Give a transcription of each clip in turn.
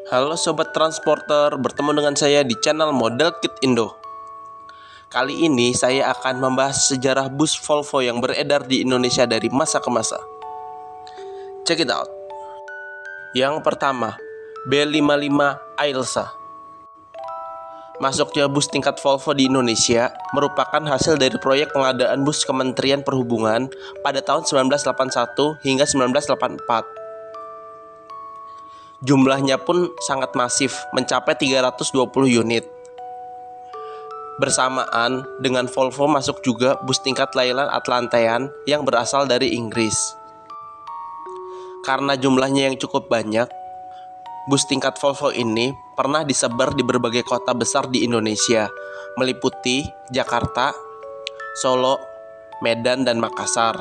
Halo Sobat Transporter, bertemu dengan saya di channel Model Kit Indo. Kali ini saya akan membahas sejarah bus Volvo yang beredar di Indonesia dari masa ke masa. Check it out. Yang pertama, B55 Ailsa. Masuknya bus tingkat Volvo di Indonesia merupakan hasil dari proyek pengadaan bus Kementerian Perhubungan pada tahun 1981 hingga 1984. Jumlahnya pun sangat masif, mencapai 320 unit. Bersamaan dengan Volvo masuk juga bus tingkat Leyland Atlantean yang berasal dari Inggris. Karena jumlahnya yang cukup banyak, bus tingkat Volvo ini pernah disebar di berbagai kota besar di Indonesia, meliputi Jakarta, Solo, Medan, dan Makassar.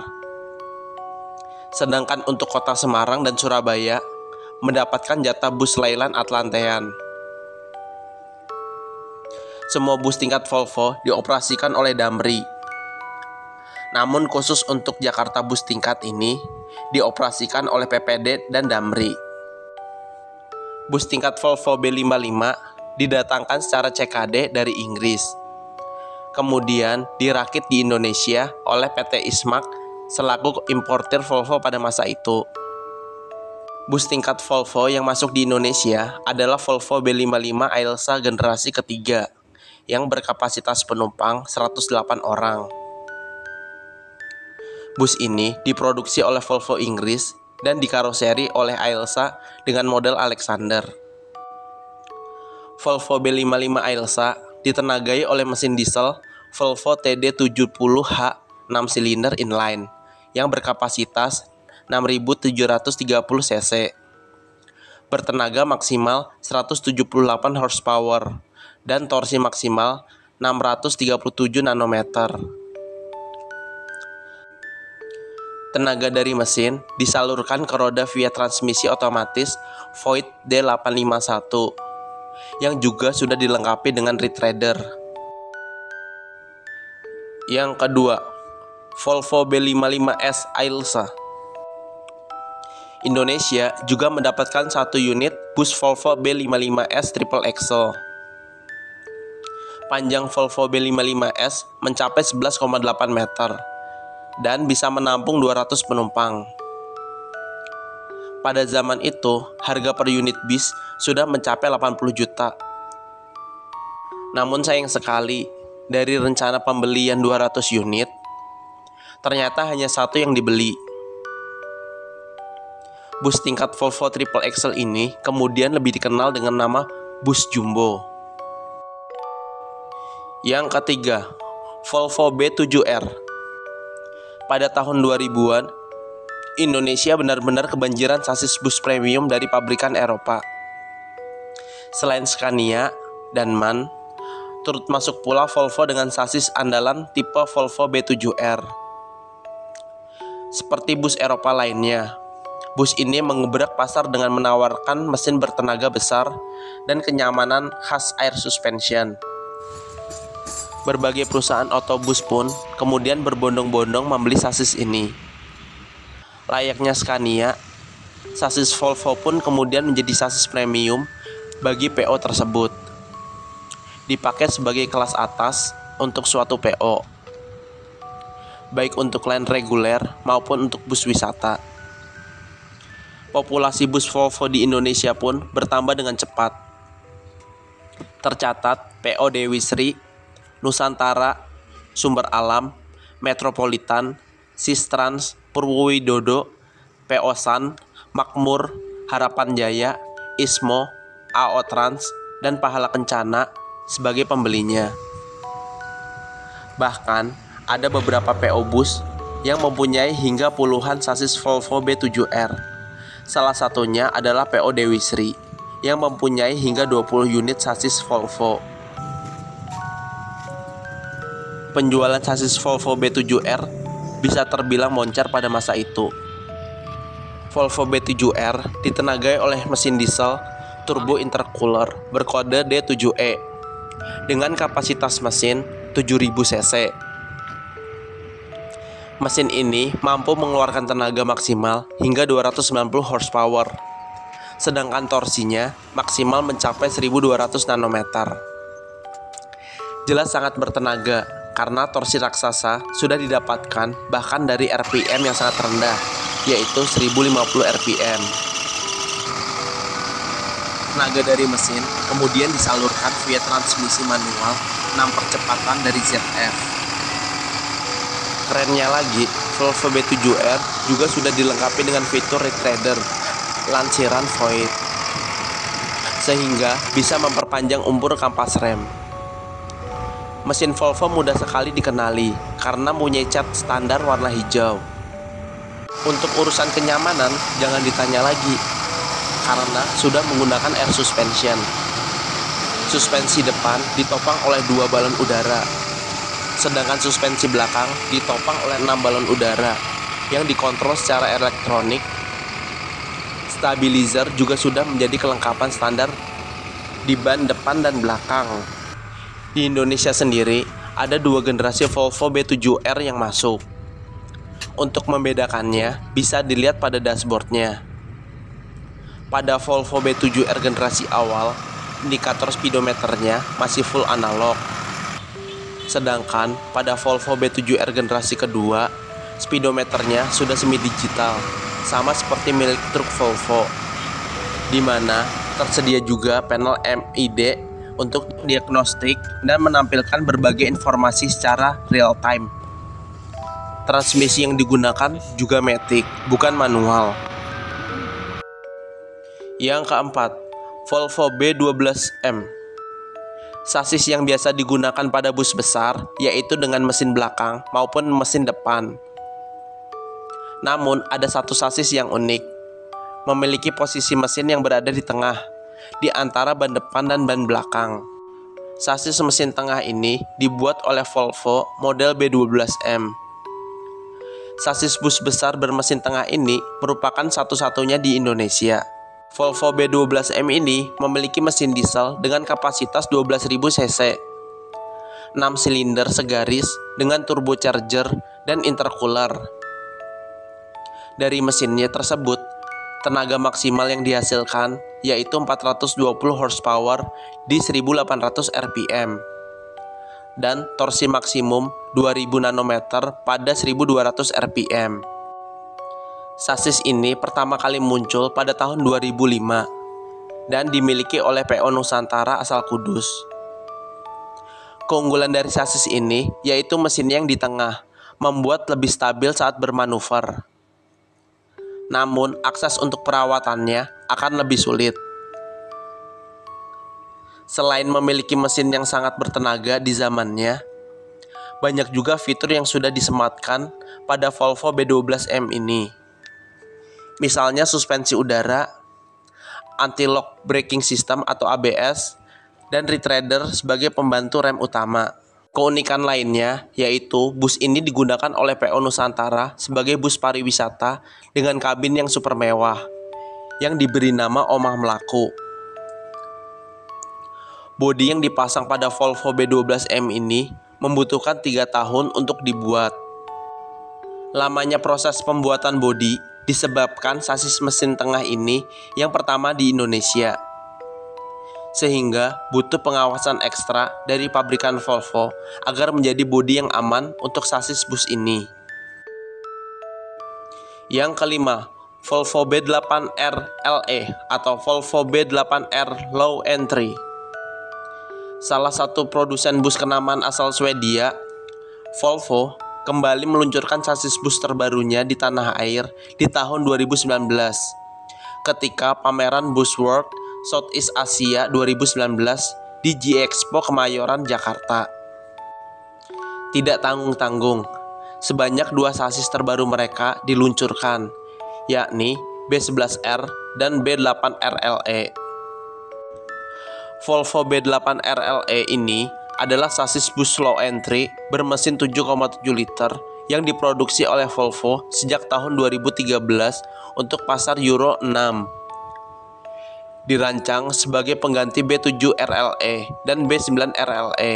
Sedangkan untuk kota Semarang dan Surabaya mendapatkan jatah bus Leyland Atlantean. Semua bus tingkat Volvo dioperasikan oleh Damri. Namun khusus untuk Jakarta bus tingkat ini dioperasikan oleh PPD dan Damri. Bus tingkat Volvo B55 didatangkan secara CKD dari Inggris. Kemudian dirakit di Indonesia oleh PT Ismak selaku importir Volvo pada masa itu. Bus tingkat Volvo yang masuk di Indonesia adalah Volvo B55 Ailsa generasi ketiga yang berkapasitas penumpang 108 orang. Bus ini diproduksi oleh Volvo Inggris dan dikaroseri oleh Ailsa dengan model Alexander. Volvo B55 Ailsa ditenagai oleh mesin diesel Volvo TD70H 6 silinder inline yang berkapasitas 6.730 cc, bertenaga maksimal 178 horsepower, dan torsi maksimal 637 nanometer. Tenaga dari mesin disalurkan ke roda via transmisi otomatis Voith D851 yang juga sudah dilengkapi dengan retreader. Yang kedua, Volvo B55S Ailsa. Indonesia juga mendapatkan satu unit bus Volvo B55S triple axle. Panjang Volvo B55S mencapai 11,8 meter dan bisa menampung 200 penumpang. Pada zaman itu, harga per unit bis sudah mencapai 80 juta. Namun sayang sekali, dari rencana pembelian 200 unit, ternyata hanya satu yang dibeli. Bus tingkat Volvo triple axle ini kemudian lebih dikenal dengan nama bus jumbo. Yang ketiga, Volvo B7R. Pada tahun 2000-an, Indonesia benar-benar kebanjiran sasis bus premium dari pabrikan Eropa. Selain Scania dan MAN, turut masuk pula Volvo dengan sasis andalan tipe Volvo B7R. Seperti bus Eropa lainnya, bus ini mengebrak pasar dengan menawarkan mesin bertenaga besar dan kenyamanan khas air suspension. Berbagai perusahaan otobus pun kemudian berbondong-bondong membeli sasis ini. Layaknya Scania, sasis Volvo pun kemudian menjadi sasis premium bagi PO tersebut. Dipakai sebagai kelas atas untuk suatu PO, baik untuk line reguler maupun untuk bus wisata. Populasi bus Volvo di Indonesia pun bertambah dengan cepat. Tercatat PO Dewi Sri, Nusantara, Sumber Alam, Metropolitan, Sistrans, Purwowidodo, PO San, Makmur, Harapan Jaya, Ismo, AO Trans, dan Pahala Kencana sebagai pembelinya. Bahkan ada beberapa PO bus yang mempunyai hingga puluhan sasis Volvo B7R. Salah satunya adalah PO Dewi Sri yang mempunyai hingga 20 unit sasis Volvo. Penjualan sasis Volvo B7R bisa terbilang moncer pada masa itu. Volvo B7R ditenagai oleh mesin diesel turbo intercooler berkode D7E dengan kapasitas mesin 7000 cc. Mesin ini mampu mengeluarkan tenaga maksimal hingga 290 horsepower. sedangkan torsinya maksimal mencapai 1200 nanometer. Jelas sangat bertenaga karena torsi raksasa sudah didapatkan bahkan dari RPM yang sangat rendah, yaitu 1050 RPM. Tenaga dari mesin kemudian disalurkan via transmisi manual 6 percepatan dari ZF. Kerennya lagi, Volvo B7R juga sudah dilengkapi dengan fitur retreader lansiran void, sehingga bisa memperpanjang umur kampas rem. Mesin Volvo mudah sekali dikenali karena mempunyai cat standar warna hijau. Untuk urusan kenyamanan jangan ditanya lagi, karena sudah menggunakan air suspension. Suspensi depan ditopang oleh 2 balon udara, sedangkan suspensi belakang ditopang oleh 6 balon udara yang dikontrol secara elektronik. Stabilizer juga sudah menjadi kelengkapan standar di ban depan dan belakang. Di Indonesia sendiri ada 2 generasi Volvo B7R yang masuk. Untuk membedakannya bisa dilihat pada dashboardnya. Pada Volvo B7R generasi awal, indikator speedometernya masih full analog. Sedangkan pada Volvo B7R generasi kedua, speedometernya sudah semi digital, sama seperti milik truk Volvo, di mana tersedia juga panel MID untuk diagnostik dan menampilkan berbagai informasi secara real time. Transmisi yang digunakan juga matic, bukan manual. Yang keempat, Volvo B12M. Sasis yang biasa digunakan pada bus besar, yaitu dengan mesin belakang maupun mesin depan. Namun, ada satu sasis yang unik, memiliki posisi mesin yang berada di tengah, di antara ban depan dan ban belakang. Sasis mesin tengah ini dibuat oleh Volvo model B12M. Sasis bus besar bermesin tengah ini merupakan satu-satunya di Indonesia. Volvo B12M ini memiliki mesin diesel dengan kapasitas 12.000 cc, 6 silinder segaris dengan turbocharger dan intercooler. Dari mesinnya tersebut, tenaga maksimal yang dihasilkan yaitu 420 horsepower di 1800 rpm dan torsi maksimum 2000 nanometer pada 1200 rpm. Sasis ini pertama kali muncul pada tahun 2005 dan dimiliki oleh PO Nusantara asal Kudus. Keunggulan dari sasis ini yaitu mesin yang di tengah, membuat lebih stabil saat bermanuver. Namun, akses untuk perawatannya akan lebih sulit. Selain memiliki mesin yang sangat bertenaga di zamannya, banyak juga fitur yang sudah disematkan pada Volvo B12M ini. Misalnya suspensi udara, anti-lock braking system atau ABS, dan retreader sebagai pembantu rem utama. Keunikan lainnya yaitu bus ini digunakan oleh PO Nusantara sebagai bus pariwisata dengan kabin yang super mewah, yang diberi nama Omah Melaku. Bodi yang dipasang pada Volvo B12M ini membutuhkan 3 tahun untuk dibuat. Lamanya proses pembuatan bodi disebabkan sasis mesin tengah ini yang pertama di Indonesia, sehingga butuh pengawasan ekstra dari pabrikan Volvo agar menjadi bodi yang aman untuk sasis bus ini. Yang kelima, Volvo B8R LE atau Volvo B8R Low Entry. Salah satu produsen bus kenamaan asal Swedia, Volvo kembali meluncurkan sasis bus terbarunya di tanah air di tahun 2019 ketika pameran Bus World Southeast Asia 2019 di G-Expo Kemayoran, Jakarta. Tidak tanggung-tanggung, sebanyak 2 sasis terbaru mereka diluncurkan, yakni B11R dan B8R LE. Volvo B8R LE ini adalah sasis bus low entry bermesin 7,7 liter yang diproduksi oleh Volvo sejak tahun 2013 untuk pasar Euro 6. Dirancang sebagai pengganti B7 RLE dan B9 RLE.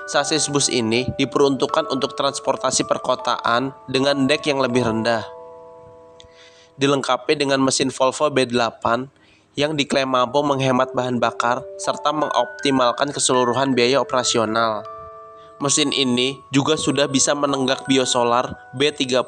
Sasis bus ini diperuntukkan untuk transportasi perkotaan dengan dek yang lebih rendah. dilengkapi dengan mesin Volvo B8 yang diklaim mampu menghemat bahan bakar serta mengoptimalkan keseluruhan biaya operasional. Mesin ini juga sudah bisa menenggak biosolar B30.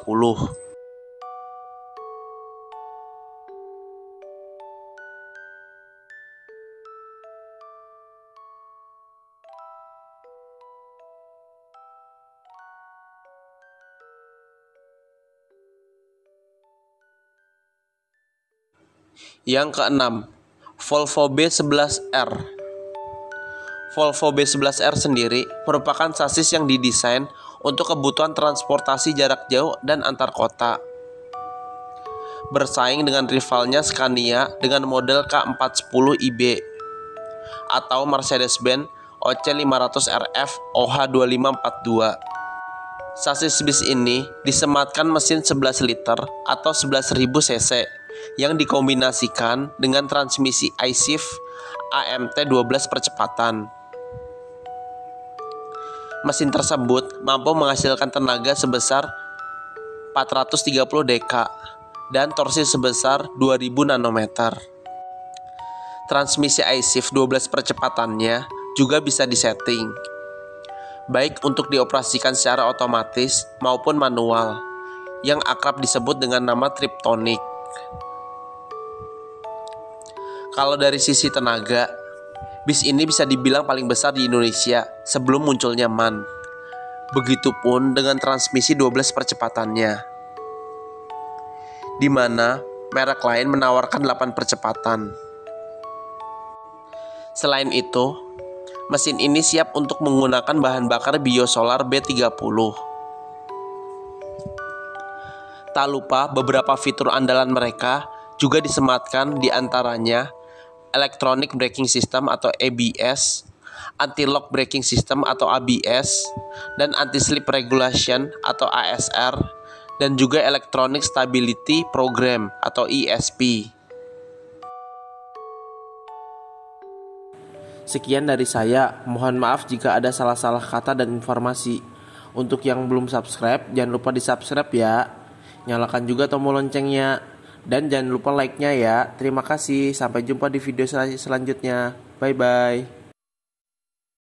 Yang keenam, Volvo B11R. Volvo B11R sendiri merupakan sasis yang didesain untuk kebutuhan transportasi jarak jauh dan antar kota. Bersaing dengan rivalnya Scania dengan model K410iB atau Mercedes-Benz OC500RF OH2542. Sasis bis ini disematkan mesin 11 liter atau 11.000 cc yang dikombinasikan dengan transmisi iShift AMT 12 percepatan. Mesin tersebut mampu menghasilkan tenaga sebesar 430 dk dan torsi sebesar 2000 nanometer. Transmisi iShift 12 percepatannya juga bisa disetting, baik untuk dioperasikan secara otomatis maupun manual, yang akrab disebut dengan nama Triptonic. Kalau dari sisi tenaga, bis ini bisa dibilang paling besar di Indonesia sebelum munculnya MAN. Begitupun dengan transmisi 12 percepatannya, di mana merek lain menawarkan 8 percepatan. Selain itu, mesin ini siap untuk menggunakan bahan bakar biosolar B30. Tak lupa beberapa fitur andalan mereka juga disematkan, di antaranya Electronic Braking System atau ABS, Anti-Lock Braking System atau ABS, dan Anti-Slip Regulation atau ASR, dan juga Electronic Stability Program atau ESP. Sekian dari saya, mohon maaf jika ada salah-salah kata dan informasi. Untuk yang belum subscribe, jangan lupa di-subscribe ya. Nyalakan juga tombol loncengnya. Dan jangan lupa like-nya ya. Terima kasih, sampai jumpa di video selanjutnya. Bye-bye.